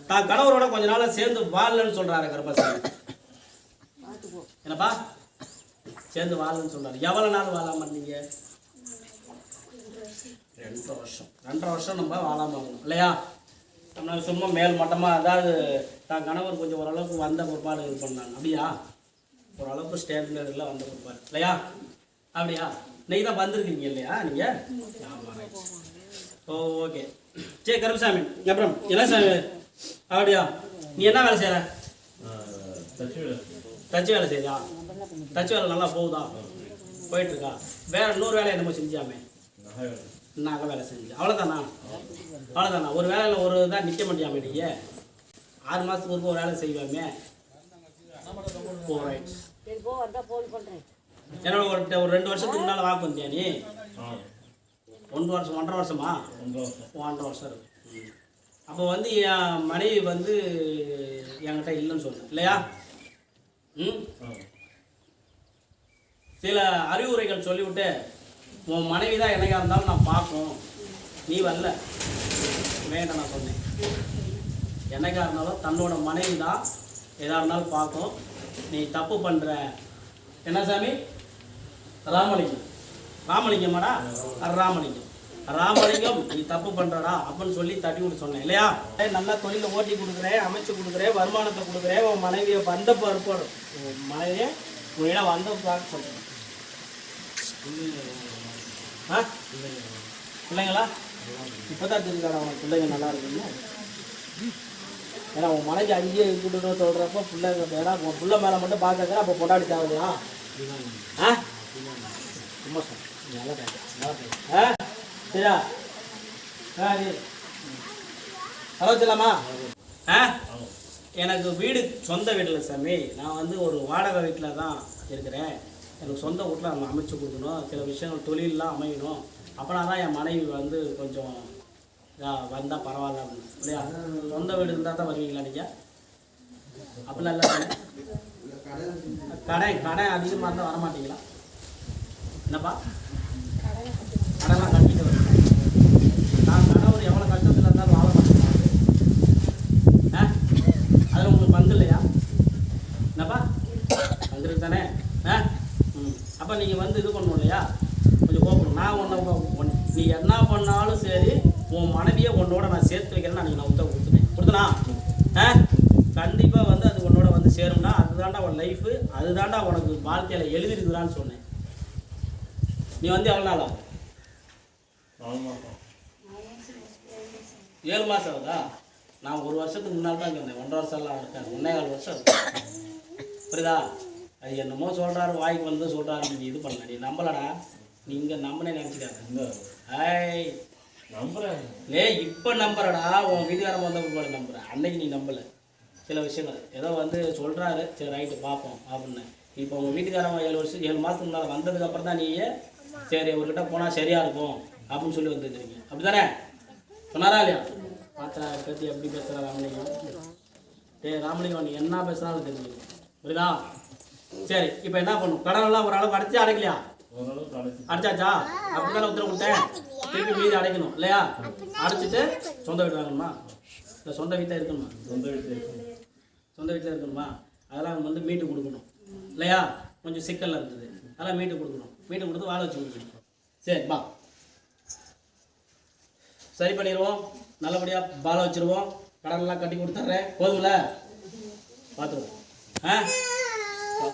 தான் கணவரோட கொஞ்ச நாள் சேர்ந்து வாழலன்னு சொல்றாரு கருப்பசாமி. என்னப்பா சேர்ந்து வாழலன்னு சொல்றாரு. எவ்வளவு நாள் வாழாம இருந்தீங்க? 2 வருஷம். 2.5 வருஷம் நம்ம வாழாம இருக்கணும் இல்லையா? நம்ம சும்மா மேல் மட்டமாக, அதாவது தான் கணவர் கொஞ்சம் ஓரளவுக்கு வந்த பிற்பாடு இது பண்ணாங்க அப்படியா? ஓரளவுக்கு ஸ்டேட்லரில் வந்த பிற்பாடு இல்லையா? அப்படியா? இன்னைக்கு தான் வந்திருக்கீங்க இல்லையா நீங்கள்? ஓ ஓகே. சரி கருப்பசாமி, அப்புறம் என்ன சாமி அப்படியா? நீ என்ன வேலை செய்கிற? தச்சு வேலை செய்யா? தச்சு வேலை நல்லா போகுதா? போயிட்டுருக்கா? வேற இன்னொரு வேலை என்னமோ செஞ்சாமே? நகை வேலை செஞ்சு. அவ்வளோதானா? அவ்வளோதானா? ஒரு வேலையில் ஒரு இதாக நிற்க மாட்டியாமே நீங்கள்? 6 மாதத்துக்கு ஒரு வேலை செய்வாமே. ஓ ரைட். என்னோட ஒரு 2 வருஷத்துக்கு முன்னால் வாக்கு வந்தியா நீ? 1 வருஷம் 1.5 வருஷமா? 1.5 வருஷம் இருக்கு. அப்போ வந்து என் மனைவி வந்து என்கிட்ட இல்லைன்னு சொன்னேன் இல்லையா? சில அறிவுரைகள் சொல்லிவிட்டு உன் மனைவி தான் என்னைக்கா இருந்தாலும் நான் பார்க்கணும், நீ வரல வேண்டாம் நான் சொன்னேன். என்னைக்கா இருந்தாலும் தன்னோட மனைவி தான் எதாக இருந்தாலும் பார்க்கும். நீ தப்பு பண்ணுற. என்ன சாமி? ராமலிங்கம். ராமலிங்கமாடா? ராமலிங்கம் நீ தப்பு பண்ணுறடா அப்படின்னு சொல்லி தட்டி விட்டு சொன்னேன் இல்லையா? நல்லா தொழிலை ஓட்டி கொடுக்குறேன், அமைச்சு கொடுக்குறேன், வருமானத்தை கொடுக்குறேன். உன் மனைவியை வந்த பருப்போடு மனைவியை உன்னிடம் வந்த பார்க்க சொல்கிறேன். பிள்ளைங்களா? இப்போ தான் தெரிஞ்சாடா உனக்கு பிள்ளைங்க நல்லா இருக்குன்னு. ஏன்னா உன் மனைவி அங்கேயே இருக்கணும்னு சொல்கிறப்போ பிள்ளைங்க, ஏன்னா உன் பிள்ளை மேலே மட்டும் பார்க்கறேன். அப்போ பொண்டாடி தேவையா? சும்மா சொல். நல்லா கேட்க சரியா? ஹலோ சொல்லாமா? எனக்கு வீடு சொந்த வீட்டில் சாமி. நான் வந்து ஒரு வாடகை வீட்டில் தான் இருக்கிறேன். எனக்கு சொந்த வீட்டில் நம்ம அமைச்சு கொடுக்கணும். சில விஷயங்கள் தொழிலெலாம் அமையணும். அப்போனா தான் என் மனைவி வந்து கொஞ்சம் வந்தால் பரவாயில்ல அப்படின்னு இல்லையா? சொந்த வீடு இருந்தால் தான் வருவீங்களா நீங்கள்? அப்படிலாம் இல்லை. கடை அதிகமாக இருந்தால் வரமாட்டீங்களா? என்னப்பா கடைலாம் கட்டிட்டு வருவேன். நான் கணவர் எவ்வளோ கஷ்டத்தில் இருந்தாலும் வாழ மாட்டேன். அதில் உங்களுக்கு பங்கு இல்லையா? என்னப்பா வந்துருக்கு தானே? அப்போ நீங்கள் வந்து இது பண்ணணும் இல்லையா? கொஞ்சம் கோப்பணும். நான் ஒன்று நீ என்ன பண்ணாலும் சரி உன் மனைவியை உன்னோட நான் சேர்த்து வைக்கிறேன்னு அன்றைக்கி நான் கொடுத்தனா கண்டிப்பாக வந்து அது உன்னோட வந்து சேரும்னா அதுதாண்டா உன் லைஃபு, அதுதாண்டா உனக்கு வாழ்க்கையில் எழுதிருக்குதான்னு சொன்னேன். நீ வந்து எவ்வளோ நாளா? 7 மாதம் ஆகுதா? நான் 1 வருஷத்துக்கு முன்னால் தான் சொன்னேன். 1.5 வருஷம்லாம் இருக்கேன். 1.25 வருஷம் புரியுதா? அது என்னமோ சொல்கிறாரு, வாய்க்கு வந்து சொல்கிறாரு. நீ இது பண்ணல, நீ நம்பலடா. நீ இங்கே நம்பினே நினச்சிக்காத. நம்புறேன் இப்போ நம்புறடா. உன் வீட்டுக்காரன் வந்த கூட நம்புகிறேன். அன்னைக்கு நீ நம்பலை. சில விஷயங்கள் ஏதோ வந்து சொல்கிறாரு, சரி ரைட்டு பார்ப்போம் அப்படின்னு. இப்போ உங்கள் வீட்டுக்காரன் 7 மாதத்துக்கு முன்னால் வந்ததுக்கப்புறம் தான் நீயே சரி அவர்கிட்ட போனால் சரியாக இருக்கும் அப்படின்னு சொல்லி வந்துருக்கிறீங்க. அப்படி தானே சொன்னாரா இல்லையா? பார்த்தா பற்றி எப்படி பேசுகிறா ராமலிங்கம்? ராமலிங்கம் நீ என்ன பேசுகிறாலும் தெரிஞ்சுக்கணும் புரியுதா? சரி இப்போ என்ன பண்ணும்? கடனெல்லாம் ஓரளவுக்கு அடைச்சி அடைக்கலையா? அடைச்சாச்சா? அப்படி தானே உத்தரவு கொடுத்தேன். திருப்பி மீதி அடைக்கணும் இல்லையா? அடைச்சிட்டு சொந்த வீடு வாங்கணுமா? இல்லை சொந்த வீட்டில் இருக்கணுமா? சொந்த வீட்டில் இருக்கணுமா? அதெல்லாம் வந்து மீட்டு கொடுக்கணும் இல்லையா? கொஞ்சம் சிக்கலில் இருக்குது, அதெல்லாம் மீட்டு கொடுக்கணும். மீட்டு கொடுத்து வாழ வச்சு கொடுக்கணும். சரி பா, சரி பண்ணிடுவோம். நல்லபடியாக வாழ வச்சுருவோம். கடனெல்லாம் கட்டி கொடுத்துட்றேன். போதும்ல? பார்த்துருவோம்.